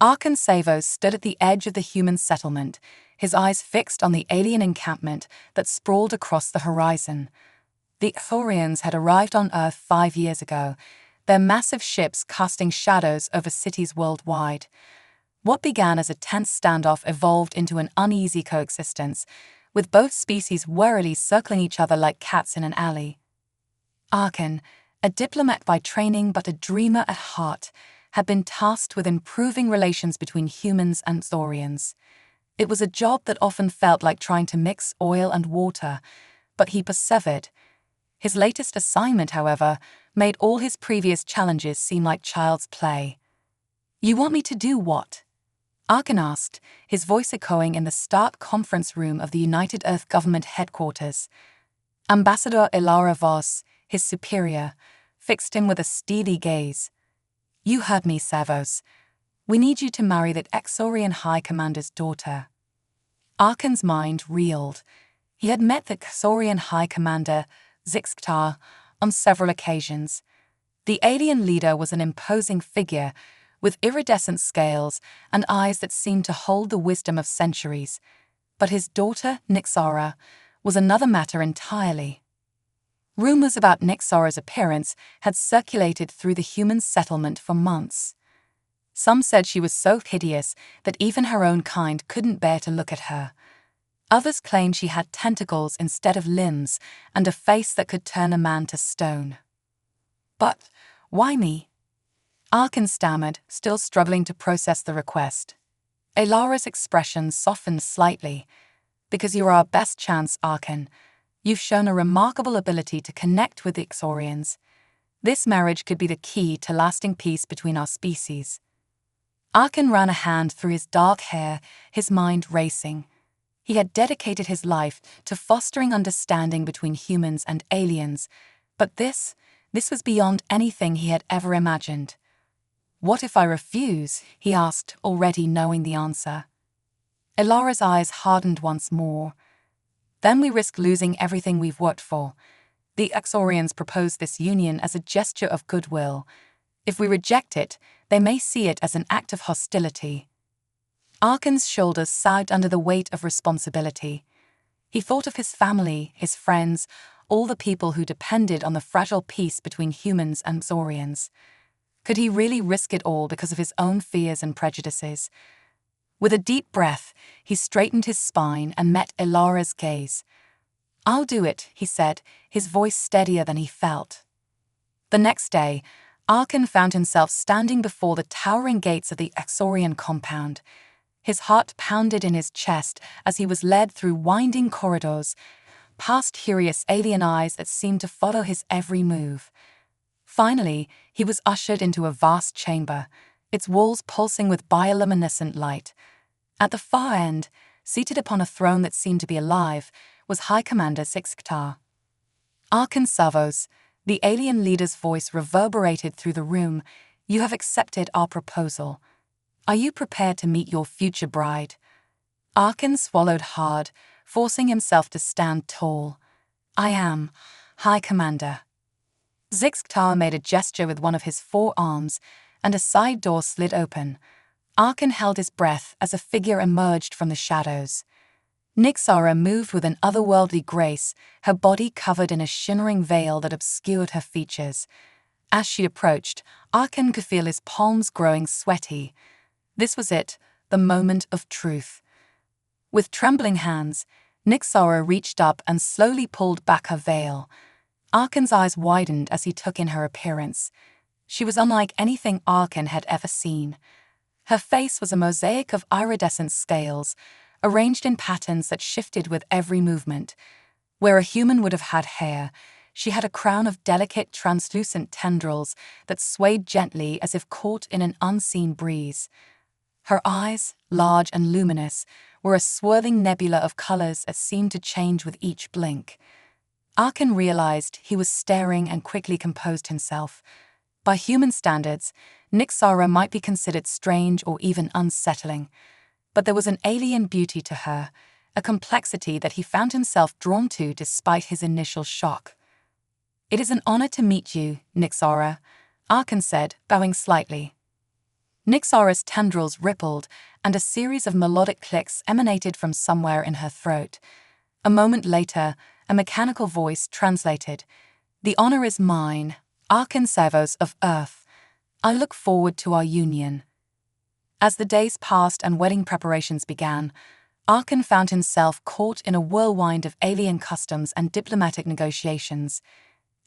Arkan Savos stood at the edge of the human settlement, his eyes fixed on the alien encampment that sprawled across the horizon. The Thorians had arrived on Earth 5 years ago, their massive ships casting shadows over cities worldwide. What began as a tense standoff evolved into an uneasy coexistence, with both species warily circling each other like cats in an alley. Arkan, a diplomat by training but a dreamer at heart, had been tasked with improving relations between humans and Thorians. It was a job that often felt like trying to mix oil and water, but he persevered. His latest assignment, however, made all his previous challenges seem like child's play. "You want me to do what?" Arkan asked, his voice echoing in the stark conference room of the United Earth Government headquarters. Ambassador Ilara Voss, his superior, fixed him with a steely gaze. "You heard me, Savos. We need you to marry that Exorian High Commander's daughter." Arkan's mind reeled. He had met the Exorian High Commander, Zixktar, on several occasions. The alien leader was an imposing figure, with iridescent scales and eyes that seemed to hold the wisdom of centuries. But his daughter, Nixara, was another matter entirely. Rumors about Nixara's appearance had circulated through the human settlement for months. Some said she was so hideous that even her own kind couldn't bear to look at her. Others claimed she had tentacles instead of limbs and a face that could turn a man to stone. "But why me?" Arkan stammered, still struggling to process the request. Ilara's expression softened slightly. "Because you're our best chance, Arkan. You've shown a remarkable ability to connect with the Exorians. This marriage could be the key to lasting peace between our species." Arkan ran a hand through his dark hair, his mind racing. He had dedicated his life to fostering understanding between humans and aliens, but this was beyond anything he had ever imagined. "What if I refuse?" he asked, already knowing the answer. Ilara's eyes hardened once more. "Then we risk losing everything we've worked for. The Exorians proposed this union as a gesture of goodwill. If we reject it, they may see it as an act of hostility." Arkan's shoulders sagged under the weight of responsibility. He thought of his family, his friends, all the people who depended on the fragile peace between humans and Xorians. Could he really risk it all because of his own fears and prejudices? With a deep breath, he straightened his spine and met Ilara's gaze. "I'll do it," he said, his voice steadier than he felt. The next day, Arkan found himself standing before the towering gates of the Exorian compound. His heart pounded in his chest as he was led through winding corridors, past curious alien eyes that seemed to follow his every move. Finally, he was ushered into a vast chamber, its walls pulsing with bioluminescent light. At the far end, seated upon a throne that seemed to be alive, was High Commander Zixktar. "Arkan Savos," the alien leader's voice reverberated through the room, "you have accepted our proposal. Are you prepared to meet your future bride?" Arkan swallowed hard, forcing himself to stand tall. "I am, High Commander." Zixktar made a gesture with one of his forearms, and a side door slid open. Arkan held his breath as a figure emerged from the shadows. Nixara moved with an otherworldly grace, her body covered in a shimmering veil that obscured her features. As she approached, Arkan could feel his palms growing sweaty. This was it, the moment of truth. With trembling hands, Nixara reached up and slowly pulled back her veil. Arkan's eyes widened as he took in her appearance. She was unlike anything Arkan had ever seen. Her face was a mosaic of iridescent scales, arranged in patterns that shifted with every movement. Where a human would have had hair, she had a crown of delicate, translucent tendrils that swayed gently as if caught in an unseen breeze. Her eyes, large and luminous, were a swirling nebula of colors that seemed to change with each blink. Arkan realized he was staring and quickly composed himself. By human standards, Nixara might be considered strange or even unsettling, but there was an alien beauty to her, a complexity that he found himself drawn to despite his initial shock. "It is an honor to meet you, Nixara," Arkan said, bowing slightly. Nyxara's tendrils rippled, and a series of melodic clicks emanated from somewhere in her throat. A moment later, a mechanical voice translated, "The honor is mine, Arkansavos of Earth. I look forward to our union." As the days passed and wedding preparations began, Arkan found himself caught in a whirlwind of alien customs and diplomatic negotiations.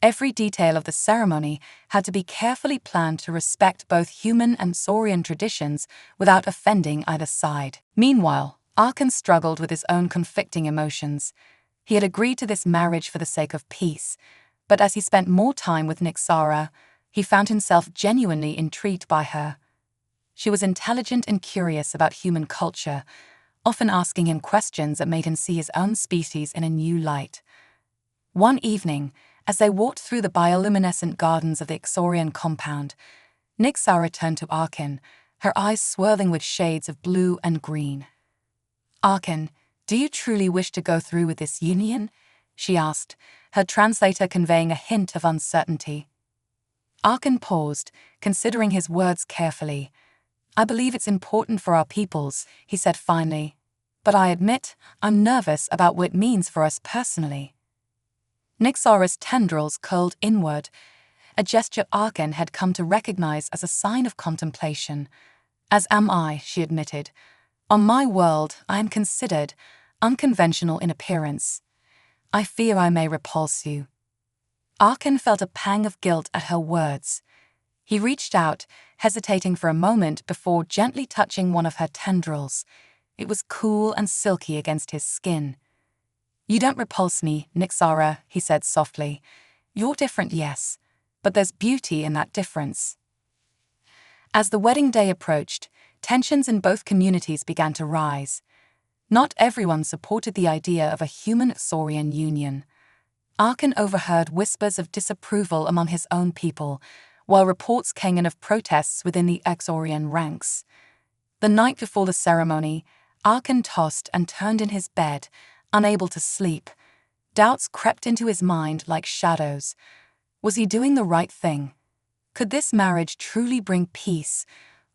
Every detail of the ceremony had to be carefully planned to respect both human and Saurian traditions without offending either side. Meanwhile, Arkan struggled with his own conflicting emotions. He had agreed to this marriage for the sake of peace, but as he spent more time with Nyxara, he found himself genuinely intrigued by her. She was intelligent and curious about human culture, often asking him questions that made him see his own species in a new light. One evening, as they walked through the bioluminescent gardens of the Ixorian compound, Nyxara turned to Arkan, her eyes swirling with shades of blue and green. "Arkan, do you truly wish to go through with this union?" she asked, her translator conveying a hint of uncertainty. Arkan paused, considering his words carefully. "I believe it's important for our peoples," he said finally. "But I admit, I'm nervous about what it means for us personally." Nyxara's tendrils curled inward, a gesture Arkan had come to recognize as a sign of contemplation. "As am I," she admitted. "On my world, I am considered unconventional in appearance. I fear I may repulse you." Arkan felt a pang of guilt at her words. He reached out, hesitating for a moment before gently touching one of her tendrils. It was cool and silky against his skin. "You don't repulse me, Nyxara," he said softly. "You're different, yes, but there's beauty in that difference." As the wedding day approached, tensions in both communities began to rise. Not everyone supported the idea of a human-Saurian union. Arkan overheard whispers of disapproval among his own people, while reports came in of protests within the Ixorian ranks. The night before the ceremony, Arkan tossed and turned in his bed, unable to sleep. Doubts crept into his mind like shadows. Was he doing the right thing? Could this marriage truly bring peace,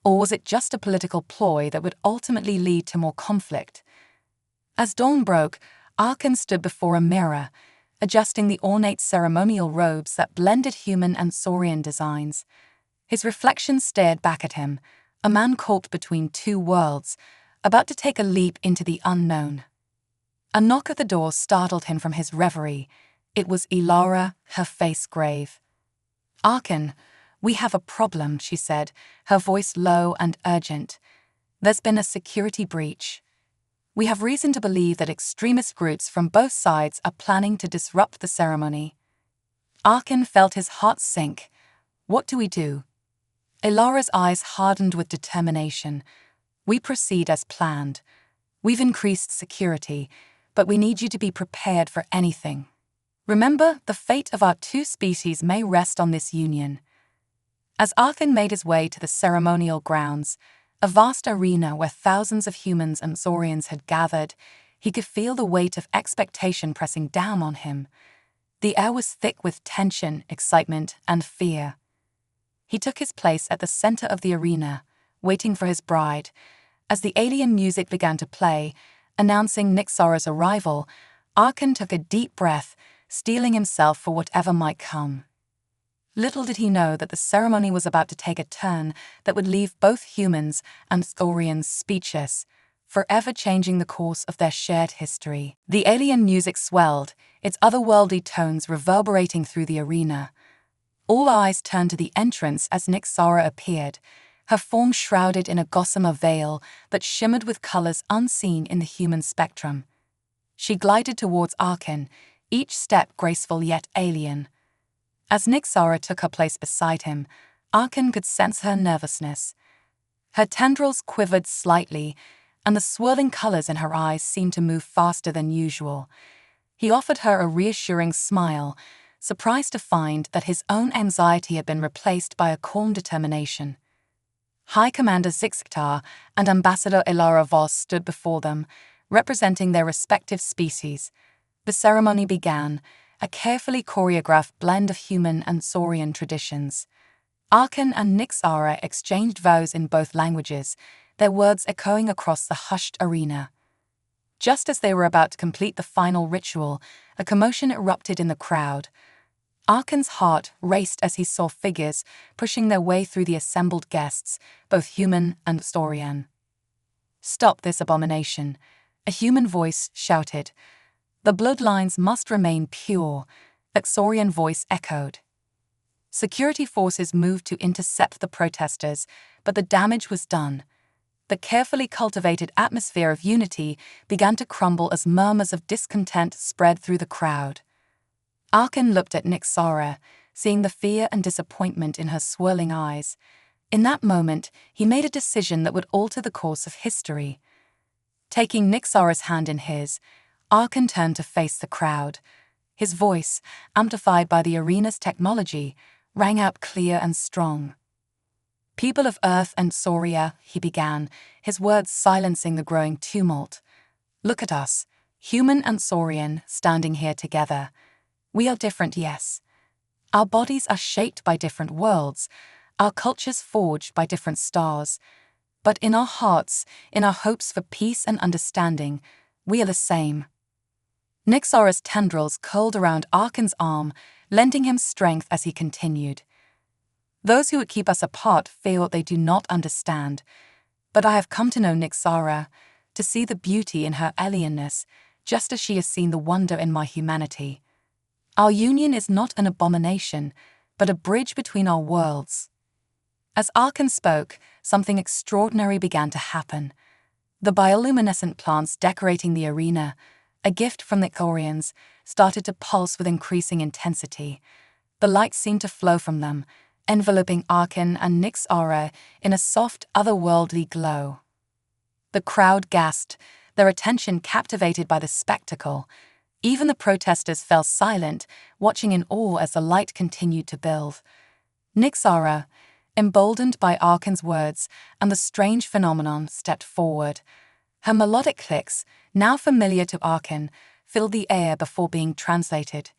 or was it just a political ploy that would ultimately lead to more conflict? As dawn broke, Arkan stood before a mirror, adjusting the ornate ceremonial robes that blended human and Saurian designs. His reflection stared back at him, a man caught between two worlds, about to take a leap into the unknown. A knock at the door startled him from his reverie. It was Ilara, her face grave. "Arkan, we have a problem," she said, her voice low and urgent. "There's been a security breach. We have reason to believe that extremist groups from both sides are planning to disrupt the ceremony." Arkan felt his heart sink. "What do we do?" Ilara's eyes hardened with determination. "We proceed as planned. We've increased security, but we need you to be prepared for anything. Remember, the fate of our two species may rest on this union." As Arkan made his way to the ceremonial grounds, a vast arena where thousands of humans and Saurians had gathered, he could feel the weight of expectation pressing down on him. The air was thick with tension, excitement, and fear. He took his place at the center of the arena, waiting for his bride. As the alien music began to play, announcing Nyxara's arrival, Arkan took a deep breath, steeling himself for whatever might come. Little did he know that the ceremony was about to take a turn that would leave both humans and Saurians speechless, forever changing the course of their shared history. The alien music swelled, its otherworldly tones reverberating through the arena. All eyes turned to the entrance as Nyxara appeared, her form shrouded in a gossamer veil that shimmered with colors unseen in the human spectrum. She glided towards Arkan, each step graceful yet alien. As Nyxara took her place beside him, Arkan could sense her nervousness. Her tendrils quivered slightly, and the swirling colors in her eyes seemed to move faster than usual. He offered her a reassuring smile, surprised to find that his own anxiety had been replaced by a calm determination. High Commander Zixktar and Ambassador Ilara Voss stood before them, representing their respective species. The ceremony began, a carefully choreographed blend of human and Saurian traditions. Arkan and Nyxara exchanged vows in both languages, their words echoing across the hushed arena. Just as they were about to complete the final ritual, a commotion erupted in the crowd. Arkan's heart raced as he saw figures pushing their way through the assembled guests, both human and Saurian. "Stop this abomination," a human voice shouted. "The bloodlines must remain pure," a Saurian voice echoed. Security forces moved to intercept the protesters, but the damage was done. The carefully cultivated atmosphere of unity began to crumble as murmurs of discontent spread through the crowd. Arkan looked at Nyxara, seeing the fear and disappointment in her swirling eyes. In that moment, he made a decision that would alter the course of history. Taking Nyxara's hand in his, Arkan turned to face the crowd. His voice, amplified by the arena's technology, rang out clear and strong. "People of Earth and Sauria," he began, his words silencing the growing tumult. "Look at us, human and Saurian, standing here together. We are different, yes. Our bodies are shaped by different worlds, our cultures forged by different stars. But in our hearts, in our hopes for peace and understanding, we are the same." Nyxara's tendrils curled around Arkan's arm, lending him strength as he continued. "Those who would keep us apart fear what they do not understand. But I have come to know Nyxara, to see the beauty in her alienness, just as she has seen the wonder in my humanity. Our union is not an abomination, but a bridge between our worlds." As Arkan spoke, something extraordinary began to happen. The bioluminescent plants decorating the arena, a gift from the Saurians, started to pulse with increasing intensity. The light seemed to flow from them, enveloping Arkan and Nyxara in a soft, otherworldly glow. The crowd gasped, their attention captivated by the spectacle. Even the protesters fell silent, watching in awe as the light continued to build. Nyxara, emboldened by Arkan's words and the strange phenomenon, stepped forward. Her melodic clicks, now familiar to Arkan, filled the air before being translated.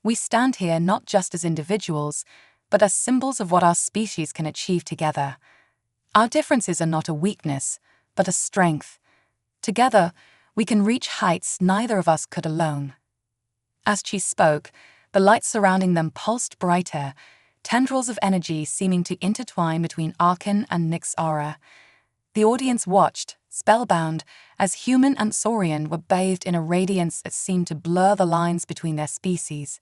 "We stand here not just as individuals, but as symbols of what our species can achieve together. Our differences are not a weakness, but a strength. Together, we can reach heights neither of us could alone." As she spoke, the light surrounding them pulsed brighter, tendrils of energy seeming to intertwine between Arkan and Nyxara. The audience watched, spellbound, as human and Saurian were bathed in a radiance that seemed to blur the lines between their species.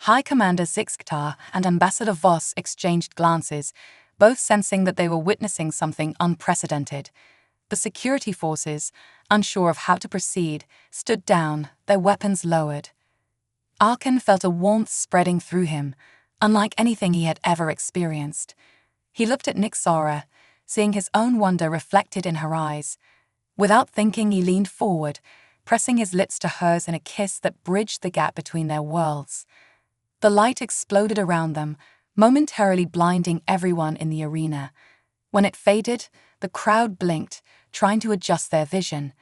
High Commander Zixktar and Ambassador Voss exchanged glances, both sensing that they were witnessing something unprecedented. The security forces, unsure of how to proceed, stood down, their weapons lowered. Arkan felt a warmth spreading through him, unlike anything he had ever experienced. He looked at Nyxara, seeing his own wonder reflected in her eyes. Without thinking, he leaned forward, pressing his lips to hers in a kiss that bridged the gap between their worlds. The light exploded around them, momentarily blinding everyone in the arena. When it faded, the crowd blinked, trying to adjust their vision.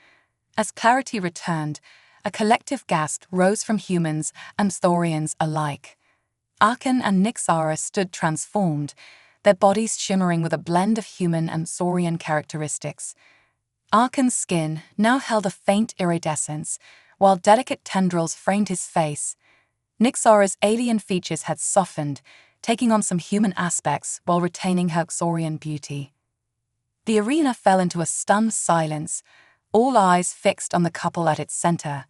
As clarity returned, a collective gasp rose from humans and Saurians alike. Arkan and Nyxara stood transformed, their bodies shimmering with a blend of human and Saurian characteristics. Arkan's skin now held a faint iridescence, while delicate tendrils framed his face. Nyxara's alien features had softened, taking on some human aspects while retaining her Saurian beauty. The arena fell into a stunned silence, all eyes fixed on the couple at its center.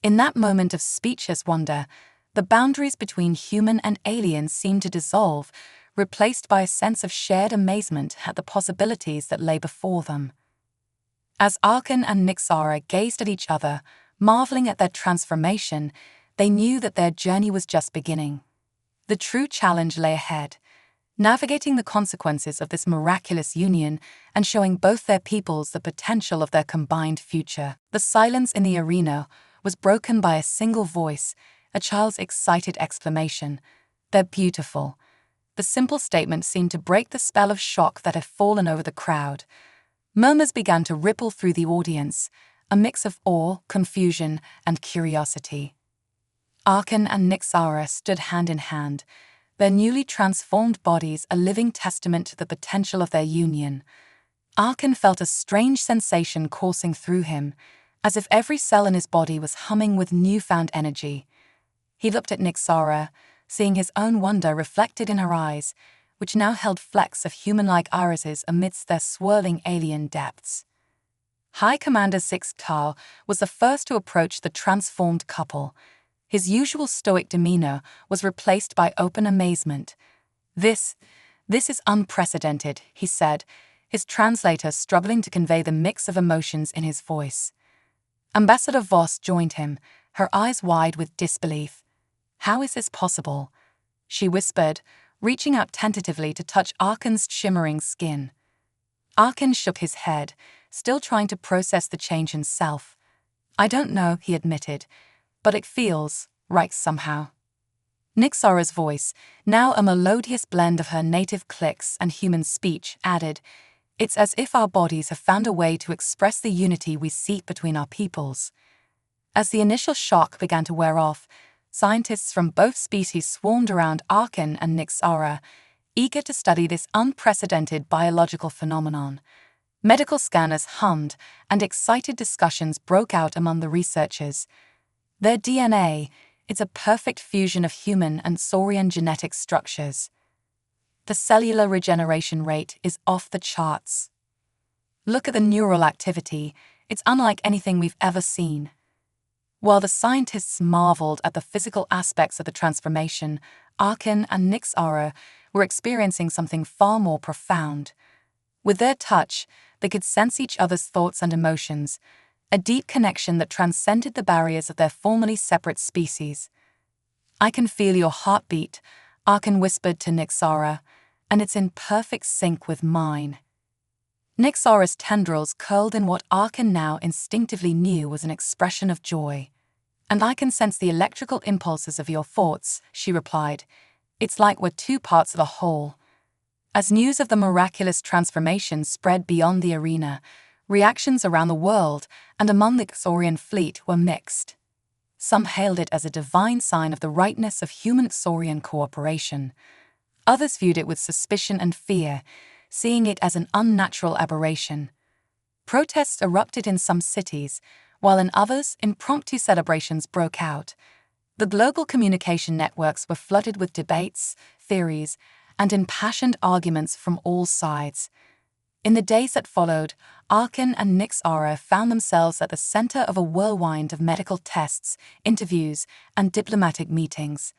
In that moment of speechless wonder, the boundaries between human and alien seemed to dissolve, replaced by a sense of shared amazement at the possibilities that lay before them. As Arkan and Nyxara gazed at each other, marveling at their transformation, they knew that their journey was just beginning. The true challenge lay ahead, navigating the consequences of this miraculous union and showing both their peoples the potential of their combined future. The silence in the arena was broken by a single voice, a child's excited exclamation. "They're beautiful." The simple statement seemed to break the spell of shock that had fallen over the crowd. Murmurs began to ripple through the audience, a mix of awe, confusion, and curiosity. Arkan and Nyxara stood hand in hand, their newly transformed bodies a living testament to the potential of their union. Arkan felt a strange sensation coursing through him, as if every cell in his body was humming with newfound energy. He looked at Nyxara, seeing his own wonder reflected in her eyes, which now held flecks of human-like irises amidst their swirling alien depths. High Commander Zixtar was the first to approach the transformed couple. His usual stoic demeanor was replaced by open amazement. This is unprecedented," he said, his translator struggling to convey the mix of emotions in his voice. Ambassador Voss joined him, her eyes wide with disbelief. "How is this possible?" she whispered, reaching out tentatively to touch Arkan's shimmering skin. Arkan shook his head, still trying to process the change himself. "I don't know," he admitted, "but it feels right somehow." Nyxara's voice, now a melodious blend of her native clicks and human speech, added, "It's as if our bodies have found a way to express the unity we seek between our peoples." As the initial shock began to wear off, scientists from both species swarmed around Arkan and Nyxara, eager to study this unprecedented biological phenomenon. Medical scanners hummed, and excited discussions broke out among the researchers. Their DNA, it's a perfect fusion of human and saurian genetic structures. The cellular regeneration rate is off the charts. Look at the neural activity, it's unlike anything we've ever seen. While the scientists marveled at the physical aspects of the transformation, Arkan and Nyxara were experiencing something far more profound. With their touch, they could sense each other's thoughts and emotions, a deep connection that transcended the barriers of their formerly separate species. "I can feel your heartbeat," Arkan whispered to Nyxara, "and it's in perfect sync with mine." Nyxara's tendrils curled in what Arkan now instinctively knew was an expression of joy. "And I can sense the electrical impulses of your thoughts," she replied. "It's like we're two parts of a whole." As news of the miraculous transformation spread beyond the arena, reactions around the world and among the Saurian fleet were mixed. Some hailed it as a divine sign of the rightness of human-Saurian cooperation. Others viewed it with suspicion and fear, seeing it as an unnatural aberration. Protests erupted in some cities, while in others, impromptu celebrations broke out. The global communication networks were flooded with debates, theories, and impassioned arguments from all sides. In the days that followed, Arkan and Nyxara found themselves at the center of a whirlwind of medical tests, interviews, and diplomatic meetings.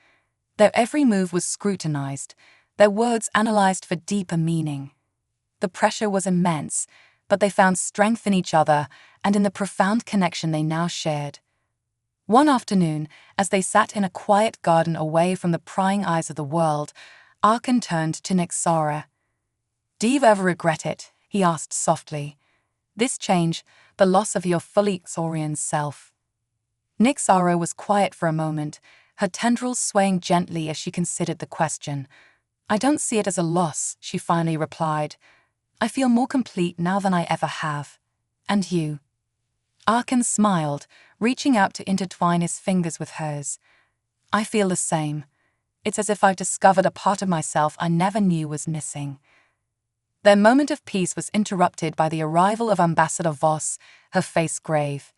Their every move was scrutinized, their words analyzed for deeper meaning. The pressure was immense, but they found strength in each other and in the profound connection they now shared. One afternoon, as they sat in a quiet garden away from the prying eyes of the world, Arkan turned to Nyxara. "Do you ever regret it?" he asked softly. "This change, the loss of your fully Saurian self?" Nyxara was quiet for a moment, her tendrils swaying gently as she considered the question. "I don't see it as a loss," she finally replied. "I feel more complete now than I ever have. And you?" Arkan smiled, reaching out to intertwine his fingers with hers. "I feel the same. It's as if I've discovered a part of myself I never knew was missing." Their moment of peace was interrupted by the arrival of Ambassador Voss, her face grave.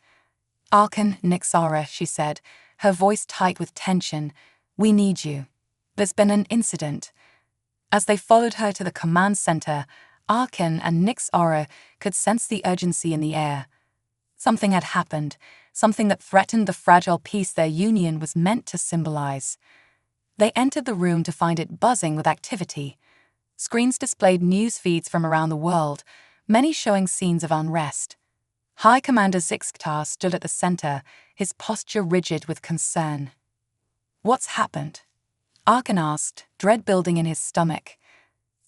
"Arkan, Nyxara," she said, her voice tight with tension, "we need you. There's been an incident." As they followed her to the command center, Arkan and Nyxara could sense the urgency in the air. Something had happened, something that threatened the fragile peace their union was meant to symbolize. They entered the room to find it buzzing with activity. Screens displayed news feeds from around the world, many showing scenes of unrest. High Commander Zixtar stood at the center, his posture rigid with concern. "What's happened?" Arkan asked, dread building in his stomach.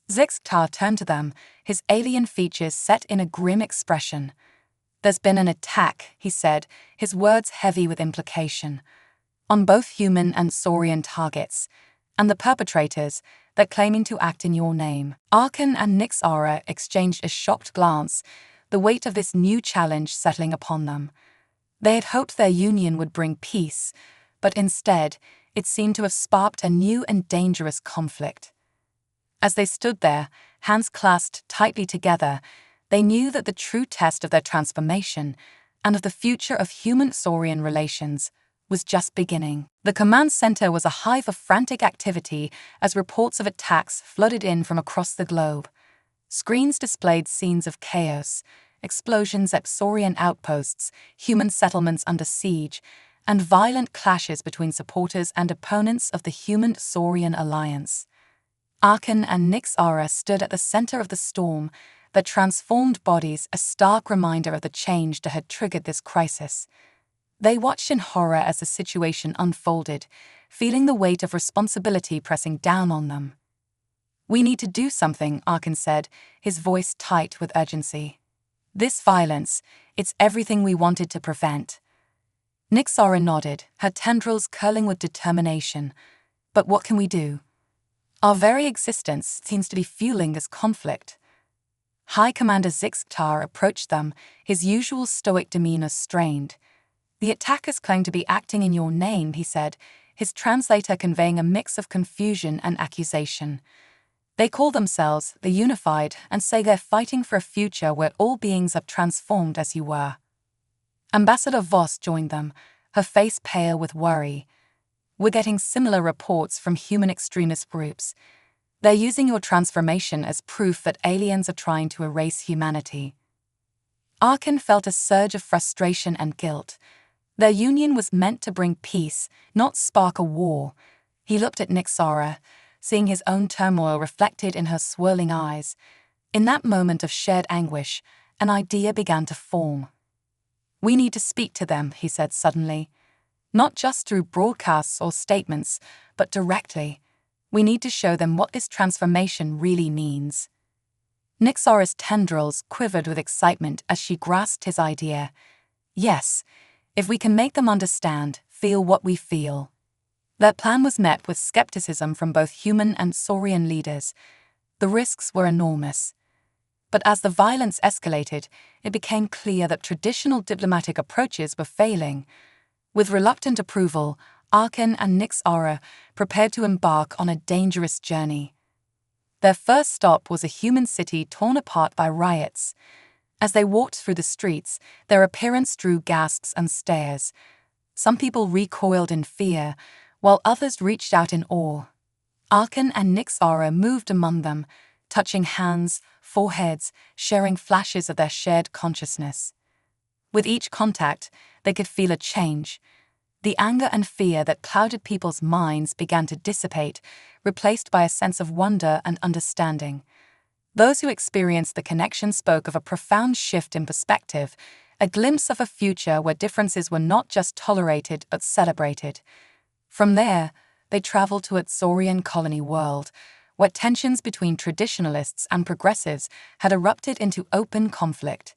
Zixtar turned to them, his alien features set in a grim expression. "There's been an attack," he said, his words heavy with implication, "on both human and Saurian targets, and the perpetrators, they're claiming to act in your name." Arkan and Nyxara exchanged a shocked glance, the weight of this new challenge settling upon them. They had hoped their union would bring peace, but instead, It seemed to have sparked a new and dangerous conflict. As they stood there, hands clasped tightly together, they knew that the true test of their transformation and of the future of human-saurian relations was just beginning. The command center was a hive of frantic activity as reports of attacks flooded in from across the globe. Screens displayed scenes of chaos, explosions at saurian outposts, human settlements under siege, and violent clashes between supporters and opponents of the human-saurian alliance. Arkan and Nyxara stood at the center of the storm, their transformed bodies a stark reminder of the change that had triggered this crisis. They watched in horror as the situation unfolded, feeling the weight of responsibility pressing down on them. "We need to do something," Arkan said, his voice tight with urgency. "This violence, it's everything we wanted to prevent." Nyxara nodded, her tendrils curling with determination. "But what can we do? Our very existence seems to be fueling this conflict." High Commander Zixtar approached them, his usual stoic demeanor strained. "The attackers claim to be acting in your name," he said, his translator conveying a mix of confusion and accusation. "They call themselves the Unified and say they're fighting for a future where all beings are transformed as you were." Ambassador Voss joined them, her face pale with worry. "We're getting similar reports from human extremist groups. They're using your transformation as proof that aliens are trying to erase humanity." Arkan felt a surge of frustration and guilt. Their union was meant to bring peace, not spark a war. He looked at Nyxara, seeing his own turmoil reflected in her swirling eyes. In that moment of shared anguish, an idea began to form. "We need to speak to them," he said suddenly. "Not just through broadcasts or statements, but directly. We need to show them what this transformation really means." Nyxara's tendrils quivered with excitement as she grasped his idea. "Yes, if we can make them understand, feel what we feel." Their plan was met with skepticism from both human and saurian leaders. The risks were enormous. But as the violence escalated, it became clear that traditional diplomatic approaches were failing. With reluctant approval, Arkan and Nyxara prepared to embark on a dangerous journey. Their first stop was a human city torn apart by riots. As they walked through the streets, their appearance drew gasps and stares. Some people recoiled in fear, while others reached out in awe. Arkan and Nyxara moved among them, touching hands, foreheads, sharing flashes of their shared consciousness. With each contact, they could feel a change. The anger and fear that clouded people's minds began to dissipate, replaced by a sense of wonder and understanding. Those who experienced the connection spoke of a profound shift in perspective, a glimpse of a future where differences were not just tolerated but celebrated. From there, they traveled to its Saurian colony world, where tensions between traditionalists and progressives had erupted into open conflict.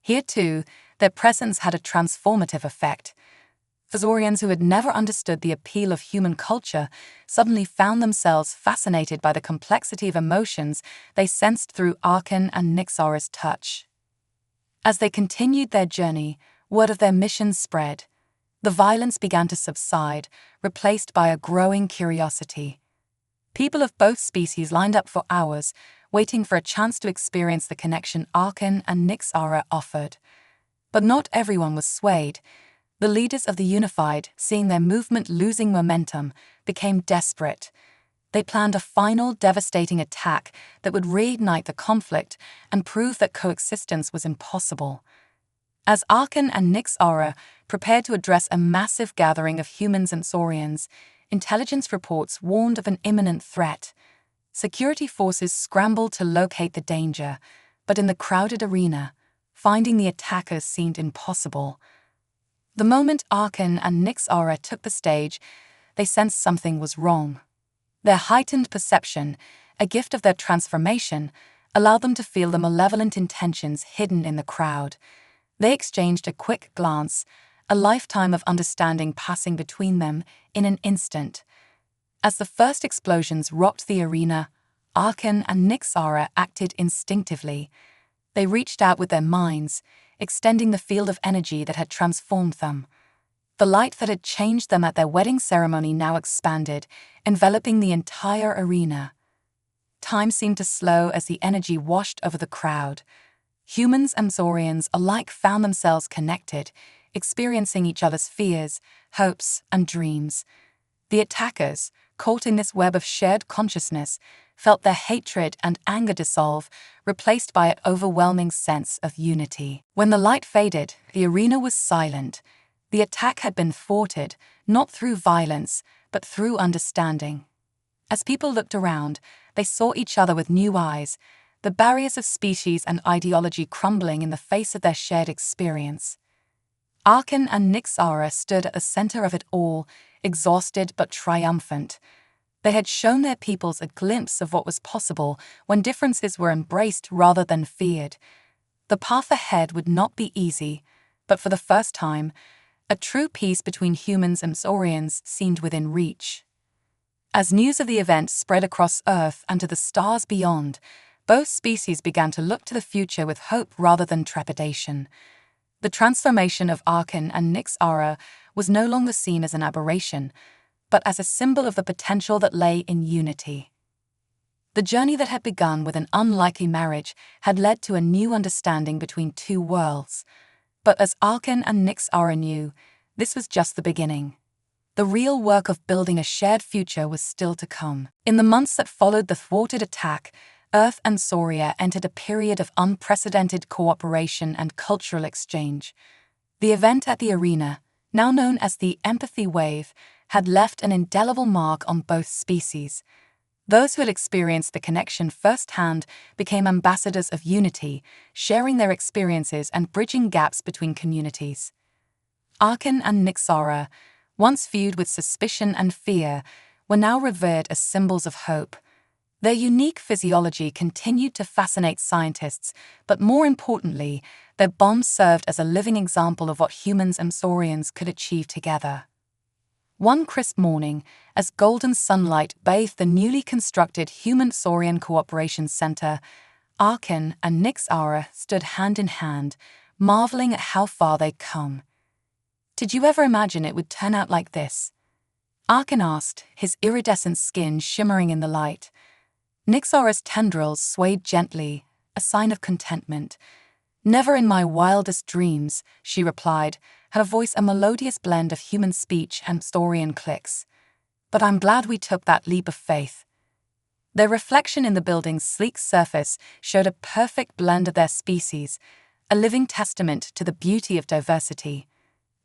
Here, too, their presence had a transformative effect. Saurians who had never understood the appeal of human culture suddenly found themselves fascinated by the complexity of emotions they sensed through Arkan and Nyxara's touch. As they continued their journey, word of their mission spread. The violence began to subside, replaced by a growing curiosity. People of both species lined up for hours, waiting for a chance to experience the connection Arkan and Nyxara offered. But not everyone was swayed. The leaders of the Unified, seeing their movement losing momentum, became desperate. They planned a final devastating attack that would reignite the conflict and prove that coexistence was impossible. As Arkan and Nyxara prepared to address a massive gathering of humans and saurians, intelligence reports warned of an imminent threat. Security forces scrambled to locate the danger, but in the crowded arena, finding the attackers seemed impossible. The moment Arkan and Nyxara took the stage, they sensed something was wrong. Their heightened perception, a gift of their transformation, allowed them to feel the malevolent intentions hidden in the crowd. They exchanged a quick glance, a lifetime of understanding passing between them in an instant. As the first explosions rocked the arena, Arkan and Nyxara acted instinctively. They reached out with their minds, extending the field of energy that had transformed them. The light that had changed them at their wedding ceremony now expanded, enveloping the entire arena. Time seemed to slow as the energy washed over the crowd. Humans and Saurians alike found themselves connected, experiencing each other's fears, hopes, and dreams. The attackers, caught in this web of shared consciousness, felt their hatred and anger dissolve, replaced by an overwhelming sense of unity. When the light faded, the arena was silent. The attack had been thwarted, not through violence, but through understanding. As people looked around, they saw each other with new eyes, the barriers of species and ideology crumbling in the face of their shared experience. Arkan and Nyxara stood at the center of it all, exhausted but triumphant. They had shown their peoples a glimpse of what was possible when differences were embraced rather than feared. The path ahead would not be easy, but for the first time, a true peace between humans and Saurians seemed within reach. As news of the event spread across Earth and to the stars beyond, both species began to look to the future with hope rather than trepidation. The transformation of Arkan and Nyxara was no longer seen as an aberration, but as a symbol of the potential that lay in unity. The journey that had begun with an unlikely marriage had led to a new understanding between two worlds. But as Arkan and Nyxara knew, this was just the beginning. The real work of building a shared future was still to come. In the months that followed the thwarted attack, Earth and Sauria entered a period of unprecedented cooperation and cultural exchange. The event at the arena, now known as the Empathy Wave, had left an indelible mark on both species. Those who had experienced the connection firsthand became ambassadors of unity, sharing their experiences and bridging gaps between communities. Arkan and Nyxara, once viewed with suspicion and fear, were now revered as symbols of hope. Their unique physiology continued to fascinate scientists, but more importantly, their bond served as a living example of what humans and Saurians could achieve together. One crisp morning, as golden sunlight bathed the newly constructed Human-Saurian Cooperation Center, Arkan and Nyxara stood hand in hand, marveling at how far they'd come. "Did you ever imagine it would turn out like this?" Arkan asked, his iridescent skin shimmering in the light. Nyxara's tendrils swayed gently, a sign of contentment. "Never in my wildest dreams," she replied, her voice a melodious blend of human speech and Saurian clicks. "But I'm glad we took that leap of faith." Their reflection in the building's sleek surface showed a perfect blend of their species, a living testament to the beauty of diversity.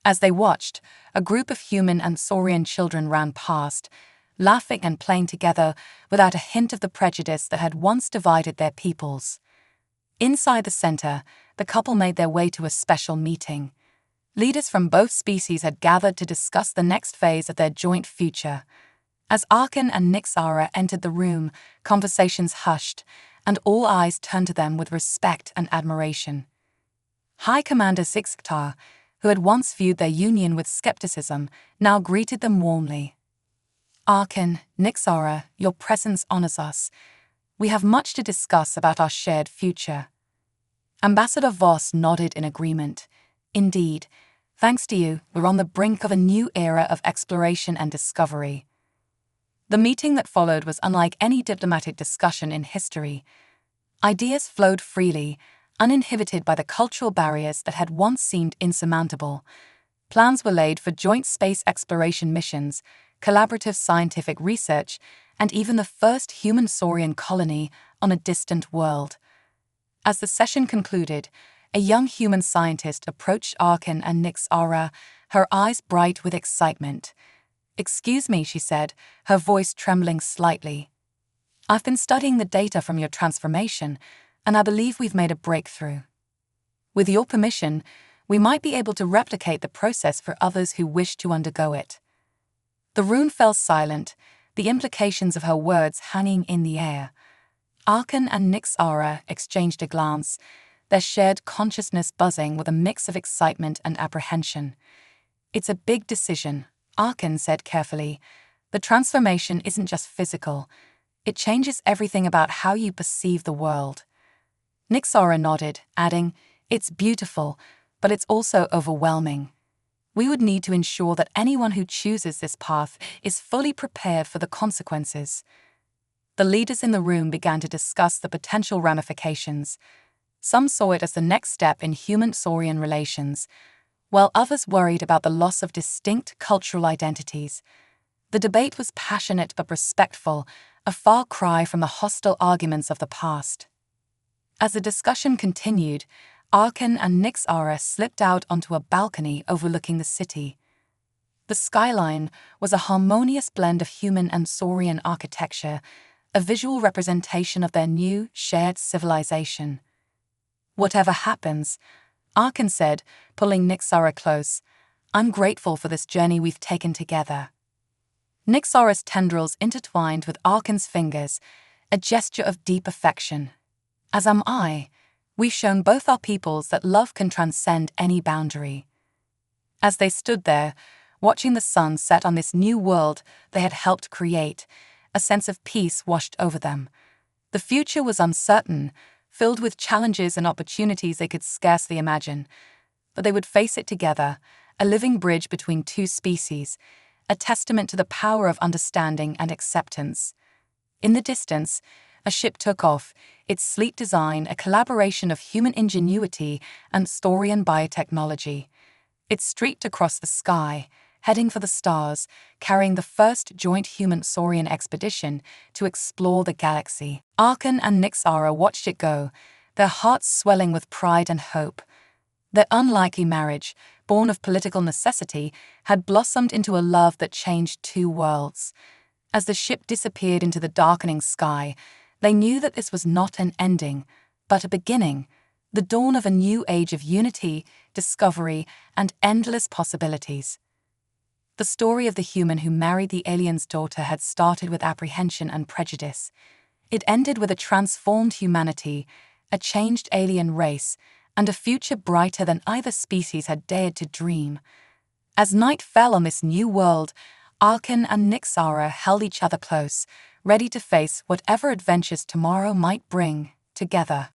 As they watched, a group of human and Saurian children ran past, laughing and playing together without a hint of the prejudice that had once divided their peoples. Inside the center, the couple made their way to a special meeting. Leaders from both species had gathered to discuss the next phase of their joint future. As Arkan and Nyxara entered the room, conversations hushed, and all eyes turned to them with respect and admiration. High Commander Sixtar, who had once viewed their union with skepticism, now greeted them warmly. "Arkan, Nyxara, your presence honors us. We have much to discuss about our shared future." Ambassador Voss nodded in agreement. "Indeed, thanks to you, we're on the brink of a new era of exploration and discovery." The meeting that followed was unlike any diplomatic discussion in history. Ideas flowed freely, uninhibited by the cultural barriers that had once seemed insurmountable. Plans were laid for joint space exploration missions, collaborative scientific research, and even the first human Saurian colony on a distant world. As the session concluded, a young human scientist approached Arkan and Nyxara, her eyes bright with excitement. "Excuse me," she said, her voice trembling slightly. "I've been studying the data from your transformation, and I believe we've made a breakthrough. With your permission, we might be able to replicate the process for others who wish to undergo it." The room fell silent, the implications of her words hanging in the air. Arkan and Nyxara exchanged a glance, their shared consciousness buzzing with a mix of excitement and apprehension. "It's a big decision," Arkan said carefully. "The transformation isn't just physical. It changes everything about how you perceive the world." Nyxara nodded, adding, "It's beautiful, but it's also overwhelming. We would need to ensure that anyone who chooses this path is fully prepared for the consequences. The leaders in the room began to discuss the potential ramifications. Some saw it as the next step in human-saurian relations, while others worried about the loss of distinct cultural identities. The debate was passionate but respectful, a far cry from the hostile arguments of the past. As the discussion continued, Arkan and Nyxara slipped out onto a balcony overlooking the city. The skyline was a harmonious blend of human and saurian architecture, a visual representation of their new, shared civilization. "Whatever happens," Arkan said, pulling Nyxara close, "I'm grateful for this journey we've taken together." Nyxara's tendrils intertwined with Arkan's fingers, a gesture of deep affection. "As am I. We've shown both our peoples that love can transcend any boundary." As they stood there, watching the sun set on this new world they had helped create, a sense of peace washed over them. The future was uncertain, filled with challenges and opportunities they could scarcely imagine, but they would face it together, a living bridge between two species, a testament to the power of understanding and acceptance. In the distance, a ship took off, its sleek design a collaboration of human ingenuity and saurian biotechnology. It streaked across the sky, heading for the stars, carrying the first joint human-saurian expedition to explore the galaxy. Arkan and Nyxara watched it go, their hearts swelling with pride and hope. Their unlikely marriage, born of political necessity, had blossomed into a love that changed two worlds. As the ship disappeared into the darkening sky, they knew that this was not an ending, but a beginning, the dawn of a new age of unity, discovery, and endless possibilities. The story of the human who married the alien's daughter had started with apprehension and prejudice. It ended with a transformed humanity, a changed alien race, and a future brighter than either species had dared to dream. As night fell on this new world, Arkan and Nyxara held each other close, ready to face whatever adventures tomorrow might bring, together.